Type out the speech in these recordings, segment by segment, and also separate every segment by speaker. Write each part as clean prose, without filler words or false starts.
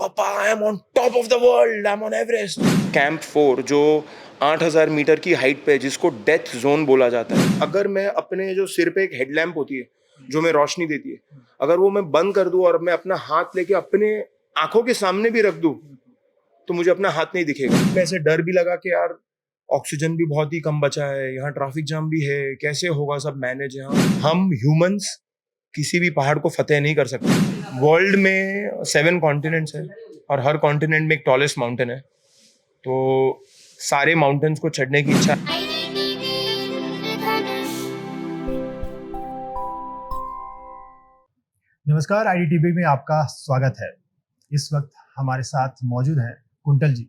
Speaker 1: पापा I am on top of the world, I am on Everest. Camp 4 जो 8000 metre की height पे, जिसको डेथ जोन बोला जाता है, अगर मैं अपने जो सिर पे एक हेडलैम्प होती है जो मैं रोशनी देती है, अगर वो मैं बंद कर दूं और मैं अपना हाथ लेके अपने आंखों के सामने भी रख दूं तो मुझे अपना हाथ नहीं दिखेगा। ऐसे डर भी लगा कि यार ऑक्सीजन भी बहुत ही कम बचा है, यहाँ ट्रैफिक जाम भी है, कैसे होगा सब मैनेज। यहाँ हम ह्यूमंस किसी भी पहाड़ को फतेह नहीं कर सकते। वर्ल्ड में 7 कॉन्टिनेंट्स हैं और हर कॉन्टिनेंट में एक टॉलेस्ट माउंटेन है, तो सारे माउंटेन्स को चढ़ने की इच्छा।
Speaker 2: नमस्कार, आईडीटीवी में आपका स्वागत है। इस वक्त हमारे साथ मौजूद हैं कुंतल जी,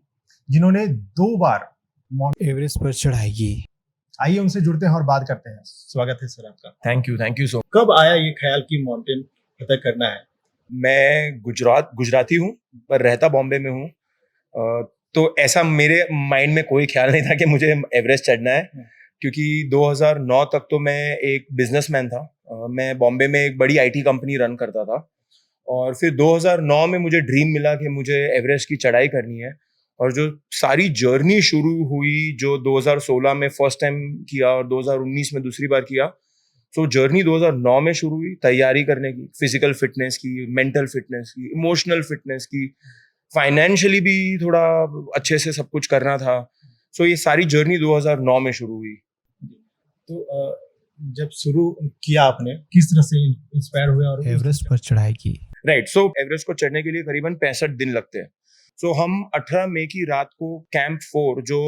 Speaker 2: जिन्होंने 2 बार माउंट
Speaker 3: एवरेस्ट पर चढ़ाई की।
Speaker 2: आइए उनसे जुड़ते हैं और बात करते हैं। स्वागत है सर आपका।
Speaker 1: Thank you so.
Speaker 2: कब आया ये ख्याल कि माउंटेन फतह करना है?
Speaker 1: मैं गुजराती हूँ पर रहता बॉम्बे में हूँ, तो ऐसा मेरे माइंड में कोई ख्याल नहीं था कि मुझे एवरेस्ट चढ़ना है, क्योंकि 2009 तक तो मैं एक बिजनेसमैन था। मैं बॉम्बे में एक बड़ी आईटी कंपनी रन करता था और फिर 2009 में मुझे ड्रीम मिला कि मुझे एवरेस्ट की चढ़ाई करनी है। और जो सारी जर्नी शुरू हुई, जो 2016 में फर्स्ट टाइम किया और 2019 में दूसरी बार किया, तो जर्नी 2009 में शुरू हुई तैयारी करने की, फिजिकल फिटनेस की, मेंटल फिटनेस की, इमोशनल फिटनेस की, फाइनेंशियली भी थोड़ा अच्छे से सब कुछ करना था। सो ये सारी जर्नी 2009 में शुरू हुई।
Speaker 2: तो जब शुरू किया आपने, किस तरह से इंस्पायर हुए और
Speaker 3: एवरेस्ट पर चढ़ाई की।
Speaker 1: राइट, सो एवरेस्ट को चढ़ने के लिए करीबन 65 दिन लगते हैं। सो हम 18 मई की रात को कैंप 4 जो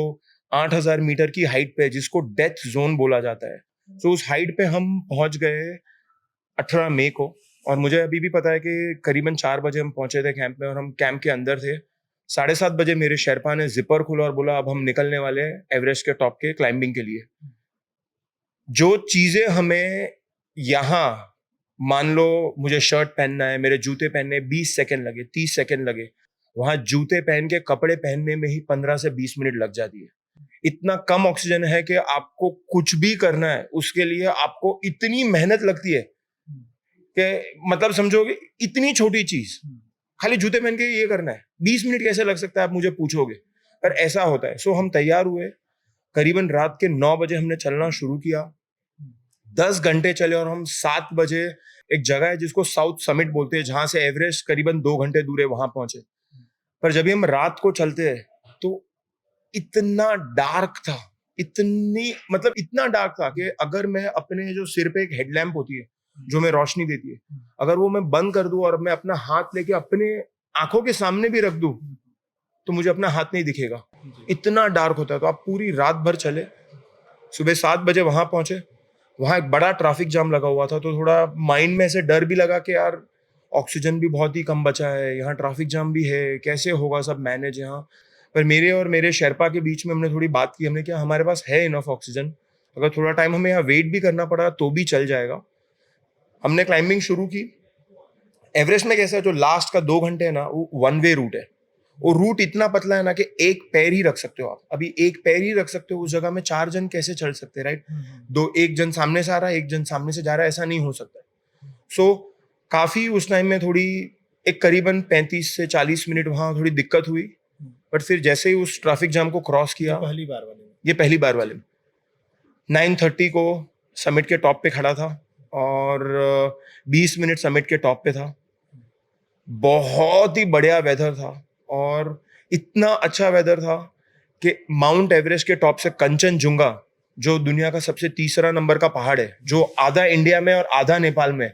Speaker 1: 8000 मीटर की हाइट पे, जिसको डेथ जोन बोला जाता है, सो उस हाइट पे हम पहुंच गए 18 मई को। और मुझे अभी भी पता है कि करीबन 4 बजे हम पहुंचे थे कैंप में और हम कैंप के अंदर थे। 7:30 बजे मेरे शेरपा ने जिपर खोला और बोला अब हम निकलने वाले हैं एवरेस्ट के टॉप के क्लाइंबिंग के लिए। जो चीजें हमें यहाँ, मान लो मुझे शर्ट पहनना है, मेरे जूते पहनने 20 सेकंड लगे, 30 सेकंड लगे, वहां जूते पहन के कपड़े पहनने में ही 15 से 20 मिनट लग जाती है। इतना कम ऑक्सीजन है कि आपको कुछ भी करना है उसके लिए आपको इतनी मेहनत लगती है कि मतलब समझोगे इतनी छोटी चीज, खाली जूते पहन के ये करना है, 20 मिनट कैसे लग सकता है आप मुझे पूछोगे, पर ऐसा होता है। सो हम तैयार हुए, करीबन रात के 9 बजे हमने चलना शुरू किया, 10 घंटे चले और हम 7 बजे एक जगह है जिसको साउथ समिट बोलते हैं, जहां से एवरेस्ट करीबन 2 घंटे दूर है, वहां पहुंचे। पर जब हम रात को चलते हैं तो इतना डार्क था, इतना डार्क था कि अगर मैं अपने जो सिर पे एक हेडलैम्प होती है जो मैं रोशनी देती है, अगर वो मैं बंद कर दूं और मैं अपना हाथ लेके अपने आंखों के सामने भी रख दूं तो मुझे अपना हाथ नहीं दिखेगा, इतना डार्क होता है। तो आप पूरी रात भर चले, सुबह 7 बजे वहां पहुंचे। वहां एक बड़ा ट्रैफिक जाम लगा हुआ था, तो थोड़ा माइंड में ऐसे डर भी लगा कि यार ऑक्सीजन भी बहुत ही कम बचा है, यहाँ ट्रैफिक जाम भी है, कैसे होगा सब मैनेज यहाँ। पर मेरे और मेरे शेरपा के बीच में हमने थोड़ी बात की, हमने कहा हमारे पास है इनफ ऑक्सीजन, अगर थोड़ा टाइम हमें यहाँ वेट भी करना पड़ा तो भी चल जाएगा। हमने क्लाइंबिंग शुरू की। एवरेस्ट में कैसा है, जो लास्ट का 2 घंटे है ना, वो 1 वे रूट है। वो रूट इतना पतला है ना कि एक पैर ही रख सकते हो आप, अभी एक पैर ही रख सकते हो, उस जगह में 4 जन कैसे चढ़ सकते हैं, राइट? एक जन सामने से आ रहा है, एक जन सामने से जा रहा है, ऐसा नहीं हो सकता। सो काफी उस टाइम में थोड़ी एक करीबन 35 से 40 मिनट वहां थोड़ी दिक्कत हुई, बट फिर जैसे ही उस ट्रैफिक जाम को क्रॉस किया, ये पहली बार वाले 9:30 को समिट के टॉप पे खड़ा था और 20 मिनट समिट के टॉप पे था। बहुत ही बढ़िया वेदर था और इतना अच्छा वेदर था कि माउंट एवरेस्ट के टॉप से कंचनजुंगा, जो दुनिया का सबसे तीसरा नंबर का पहाड़ है, जो आधा इंडिया में और आधा नेपाल में,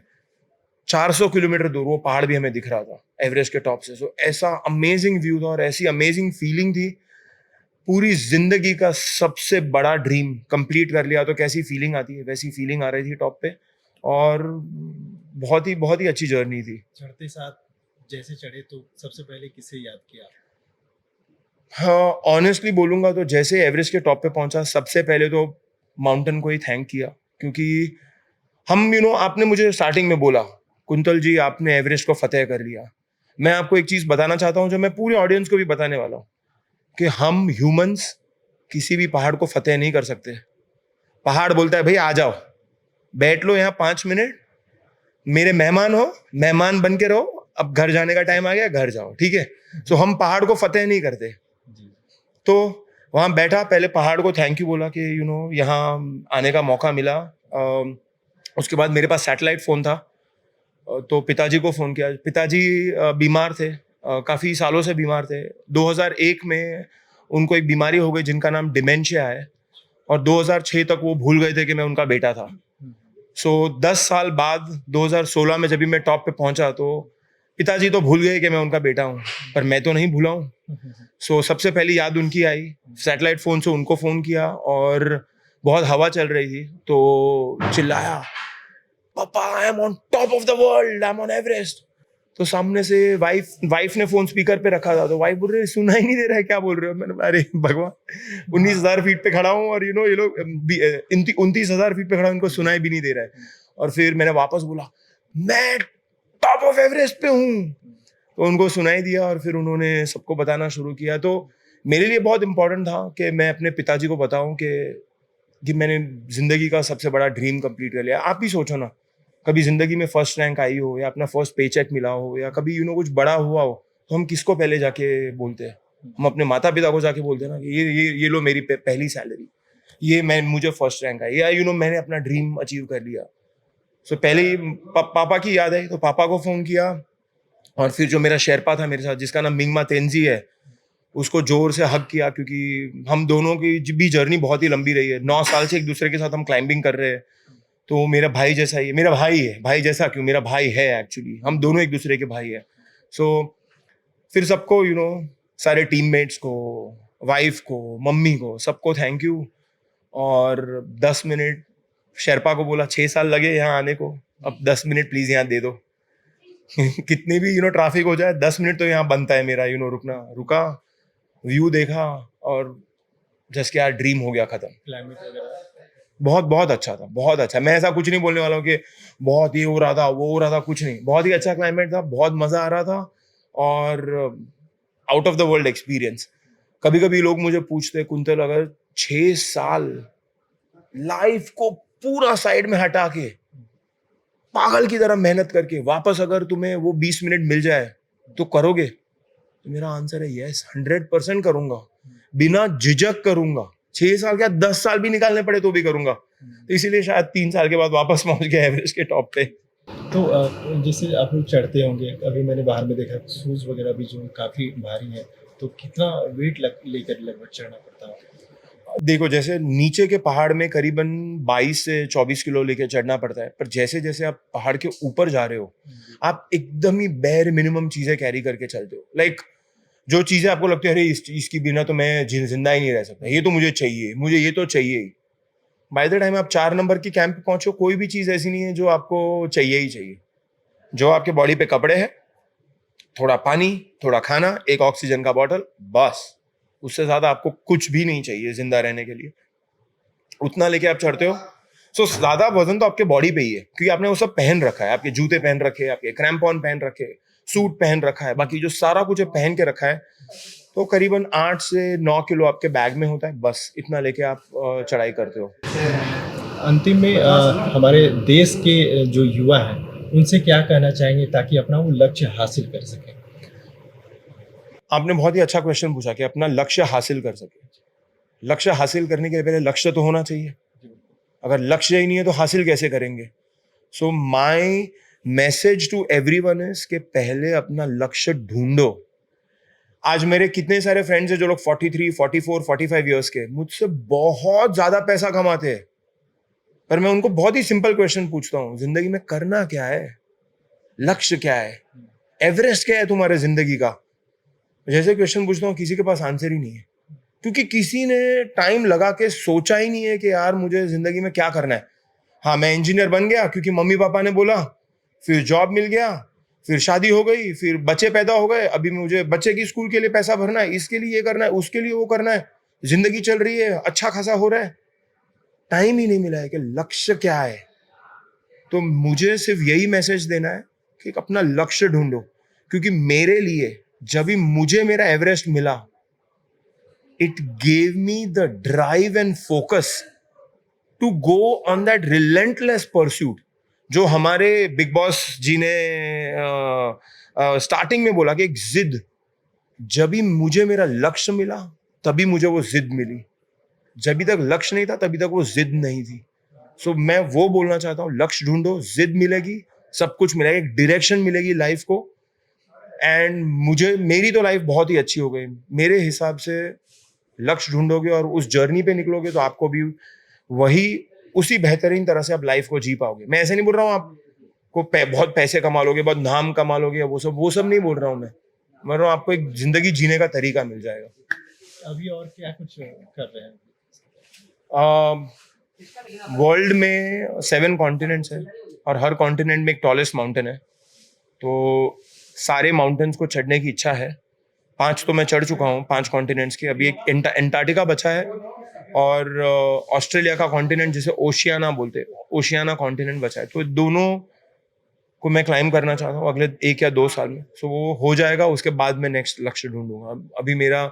Speaker 1: 400 किलोमीटर दूर वो पहाड़ भी हमें दिख रहा था एवरेस्ट के टॉप से। सो ऐसा अमेजिंग व्यू था और ऐसी अमेजिंग फीलिंग थी। पूरी जिंदगी का सबसे बड़ा ड्रीम कंप्लीट कर लिया तो कैसी फीलिंग आती है, वैसी फीलिंग आ रही थी टॉप पे। और बहुत ही अच्छी जर्नी थी।
Speaker 2: चढ़ते साथ जैसे चढ़े तो सबसे पहले किसे याद किया?
Speaker 1: हाँ, ऑनेस्टली बोलूंगा तो जैसे एवरेस्ट के टॉप पे पहुंचा, सबसे पहले तो माउंटेन को ही थैंक किया, क्योंकि हम आपने मुझे स्टार्टिंग में बोला कुंतल जी आपने एवरेस्ट को फतेह कर लिया। मैं आपको एक चीज बताना चाहता हूं जो मैं पूरे ऑडियंस को भी बताने वाला हूं, कि हम ह्यूमंस किसी भी पहाड़ को फतेह नहीं कर सकते। पहाड़ बोलता है भाई आ जाओ, बैठ लो यहाँ 5 मिनट, मेरे मेहमान हो, मेहमान बन के रहो, अब घर जाने का टाइम आ गया, घर जाओ, ठीक है। सो हम पहाड़ को फतेह नहीं करते। तो वहाँ बैठा, पहले पहाड़ को थैंक यू बोला कि यहाँ आने का मौका मिला। उसके बाद मेरे पास सैटेलाइट फ़ोन था, तो पिताजी को फ़ोन किया। पिताजी बीमार थे, काफ़ी सालों से बीमार थे। 2001 में उनको एक बीमारी हो गई जिनका नाम डिमेंशिया है, और 2006 तक वो भूल गए थे कि मैं उनका बेटा था। सो 10 साल बाद 2016 में जब भी मैं टॉप पे पहुंचा, तो पिताजी तो भूल गए कि मैं उनका बेटा हूँ, पर मैं तो नहीं भूला हूँ। सो सबसे पहली याद उनकी आई, सैटेलाइट फ़ोन से उनको फ़ोन किया, और बहुत हवा चल रही थी, तो चिल्लाया, पापा I am on top of the world, I am on Everest. तो सामने से वाइफ ने फोन स्पीकर पे रखा था, तो वाइफ बोल रही, सुना ही नहीं दे रहा है, क्या बोल रहे हो? मैंने, अरे भगवान, 19,000 फीट पे खड़ा हूँ, और ये लोग 29,000 फीट पे खड़ा हूँ, इनको सुनाई भी नहीं दे रहा है। और फिर मैंने वापस बोला, मैं टॉप ऑफ एवरेस्ट पे हूँ, तो उनको सुनाई दिया, और फिर उन्होंने सबको बताना शुरू किया। तो मेरे लिए बहुत इंपॉर्टेंट था कि मैं अपने पिताजी को बताऊं कि मैंने जिंदगी का सबसे बड़ा ड्रीम कंप्लीट कर लिया। आप ही सोचो ना, कभी जिंदगी में फर्स्ट रैंक आई हो, या अपना फर्स्ट पे चेक मिला हो, या कभी कुछ बड़ा हुआ हो, तो हम किसको पहले जाके बोलते हैं? हम अपने माता पिता को जाके बोलते हैं ना कि ये लो मेरी पहली सैलरी, ये मुझे फर्स्ट रैंक आई, या मैंने अपना ड्रीम अचीव कर लिया। सो पहले ही पापा की याद आई, तो पापा को फोन किया, और फिर जो मेरा शेरपा था मेरे साथ, जिसका नाम मिंगमा तेंजी है, उसको जोर से हग किया, क्योंकि हम दोनों की भी जर्नी बहुत ही लंबी रही है। 9 साल से एक दूसरे के साथ हम क्लाइंबिंग कर रहे हैं। तो मेरा भाई जैसा ही है, मेरा भाई है, भाई जैसा क्यों, मेरा भाई है एक्चुअली, हम दोनों एक दूसरे के भाई है। सो फिर सबको सारे टीममेट्स को, वाइफ को, मम्मी को, सबको थैंक यू। और 10 मिनट शेरपा को बोला, 6 साल लगे यहाँ आने को, अब 10 मिनट प्लीज यहाँ दे दो। कितनी भी ट्रैफिक हो जाए, 10 मिनट तो यहाँ बनता है मेरा। रुका, व्यू देखा, और जस्ट यार ड्रीम हो गया खत्म।
Speaker 2: क्लाइमेट वगैरह
Speaker 1: बहुत बहुत अच्छा था, बहुत अच्छा। मैं ऐसा कुछ नहीं बोलने वाला हूँ कि बहुत ये हो रहा था, वो हो रहा था, कुछ नहीं। बहुत ही अच्छा क्लाइमेट था, बहुत मजा आ रहा था, और out of the world experience. कभी कभी लोग मुझे पूछते, कुंतल, अगर 6 साल लाइफ को पूरा साइड में हटा के पागल की तरह मेहनत करके वापस अगर तुम्हें वो 20 मिनट मिल जाए तो करोगे? तो मेरा आंसर है यस, 100% करूंगा, बिना झिझक करूंगा। 6 साल क्या, 10 साल भी निकालने पड़े तो भी करूंगा। तो इसीलिए शायद 3 साल के बाद वापस पहुंच गया एवरेस्ट के टॉप पे।
Speaker 2: तो जैसे आप लोग चढ़ते होंगे, अभी मैंने बाहर में देखा शूज़ वगैरह भी जो काफ़ी भारी है, तो कितना वेट लेकर लगभग चढ़ना पड़ता है?
Speaker 1: देखो, जैसे नीचे के पहाड़ में करीबन 22 से 24 किलो लेके चढ़ना पड़ता है, पर जैसे जैसे आप पहाड़ के ऊपर जा रहे हो, आप एकदम ही बेयर मिनिमम चीजें कैरी करके चलते हो। लाइक जो चीजें आपको लगती है, अरे इसकी बिना तो मैं जिंदा ही नहीं रह सकता, ये तो मुझे चाहिए, मुझे ये तो चाहिए ही। बाय द टाइम आप 4 नंबर की कैंप पे पहुंचो, कोई भी चीज ऐसी नहीं है जो आपको चाहिए ही चाहिए। जो आपके बॉडी पे कपड़े हैं, थोड़ा पानी, थोड़ा खाना, एक ऑक्सीजन का बॉटल, बस। उससे ज्यादा आपको कुछ भी नहीं चाहिए जिंदा रहने के लिए। उतना लेके आप चढ़ते हो। सो ज्यादा वजन तो आपके बॉडी पे ही है, क्योंकि आपने वो सब पहन रखा है। आपके जूते पहन रखे हैं, आपके क्रैम्पॉन पहन रखे हैं, सूट पहन रखा है, बाकी जो सारा कुछ है पहन के रखा है। तो करीबन 8 से 9 किलो आपके बैग में होता है, बस इतना लेके आप चढ़ाई करते हो।
Speaker 2: अंतिम में हमारे देश के जो युवा हैं, उनसे क्या कहना चाहेंगे ताकि अपना वो लक्ष्य हासिल कर सकें?
Speaker 1: आपने बहुत ही अच्छा क्वेश्चन पूछा कि अपना लक्ष्य हासिल कर सके। लक्ष्य हासिल करने के लिए पहले लक्ष्य तो होना चाहिए। अगर लक्ष्य ही नहीं है तो हासिल कैसे करेंगे? So my message to everyone is कि पहले अपना लक्ष्य ढूंढो। आज मेरे कितने सारे फ्रेंड्स हैं जो लोग 43, 44, 45 इयर्स के, मुझसे बहुत ज्यादा पैसा कमाते हैं, पर मैं उनको बहुत ही सिंपल क्वेश्चन पूछता हूँ, जिंदगी में करना क्या है? लक्ष्य क्या है? एवरेस्ट क्या है तुम्हारे जिंदगी का? जैसे क्वेश्चन पूछता हूँ, किसी के पास आंसर ही नहीं है, क्योंकि किसी ने टाइम लगा के सोचा ही नहीं है कि यार मुझे जिंदगी में क्या करना है। हाँ, मैं इंजीनियर बन गया क्योंकि मम्मी पापा ने बोला, फिर जॉब मिल गया, फिर शादी हो गई, फिर बच्चे पैदा हो गए, अभी मुझे बच्चे की स्कूल के लिए पैसा भरना है, इसके लिए ये करना है, उसके लिए वो करना है, जिंदगी चल रही है, अच्छा खासा हो रहा है, टाइम ही नहीं मिला है कि लक्ष्य क्या है। तो मुझे सिर्फ यही मैसेज देना है कि अपना लक्ष्य ढूंढो, क्योंकि मेरे लिए जब भी मुझे मेरा एवरेस्ट मिला, it gave me the drive and focus to go on that relentless pursuit जो हमारे बिग बॉस जी ने स्टार्टिंग में बोला कि एक जिद, जब भी मुझे मेरा लक्ष्य मिला तभी मुझे वो जिद मिली, जब भी तक लक्ष्य नहीं था तभी तक वो जिद नहीं थी। सो मैं वो बोलना चाहता हूँ, लक्ष्य ढूंढो, जिद मिलेगी, सब कुछ मिलेगा, एक डायरेक्शन मिलेगी लाइफ को। एंड मेरी तो लाइफ बहुत ही अच्छी हो गई मेरे हिसाब से। लक्ष्य ढूंढोगे और उस जर्नी पे निकलोगे तो आपको भी वही उसी बेहतरीन तरह से आप लाइफ को जी पाओगे। मैं ऐसे नहीं बोल रहा हूँ आपको बहुत पैसे कमा लोगे, बहुत नाम कमा लोगे, वो सब नहीं बोल रहा हूँ मैं बोल रहा हूँ आपको एक जिंदगी जीने का तरीका मिल जाएगा।
Speaker 2: अभी और क्या कुछ कर रहे हैं?
Speaker 1: वर्ल्ड में 7 कॉन्टिनेंट्स है और हर कॉन्टिनेंट में एक टॉलेस्ट माउंटेन है, तो सारे माउंटेन्स को चढ़ने की इच्छा है। 5 तो मैं चढ़ चुका हूँ, 5 कॉन्टिनेंट्स के। अभी एक एंटार्क्टिका बचा है और ऑस्ट्रेलिया का कॉन्टिनेंट जिसे ओशियाना बोलते हैं, ओशियाना कॉन्टिनेंट बचा है। तो दोनों को मैं क्लाइम करना चाहता हूँ अगले 1 या 2 साल में। सो वो हो जाएगा, उसके बाद मैं नेक्स्ट लक्ष्य ढूंढूंगा। अभी मेरा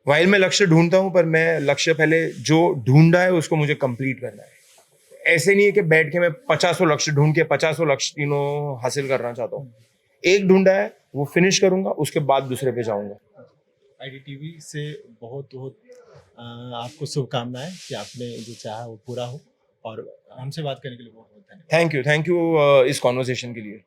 Speaker 1: वाइल मैं लक्ष्य ढूंढता हूँ, पर मैं लक्ष्य पहले जो ढूंढा है उसको मुझे कंप्लीट करना है। ऐसे नहीं है कि बैठ के मैं 50 लक्ष्य ढूंढ के 50 लक्ष्य हासिल करना चाहता हूँ। एक ढूंढा है वो फिनिश करूंगा, उसके बाद दूसरे पे जाऊंगा।
Speaker 2: आईडीटीवी से बहुत बहुत आपको शुभकामनाएं कि आपने जो चाहा वो पूरा हो, और हमसे बात करने के लिए बहुत बहुत धन्यवाद।
Speaker 1: थैंक यू इस कॉन्वर्सेशन के लिए।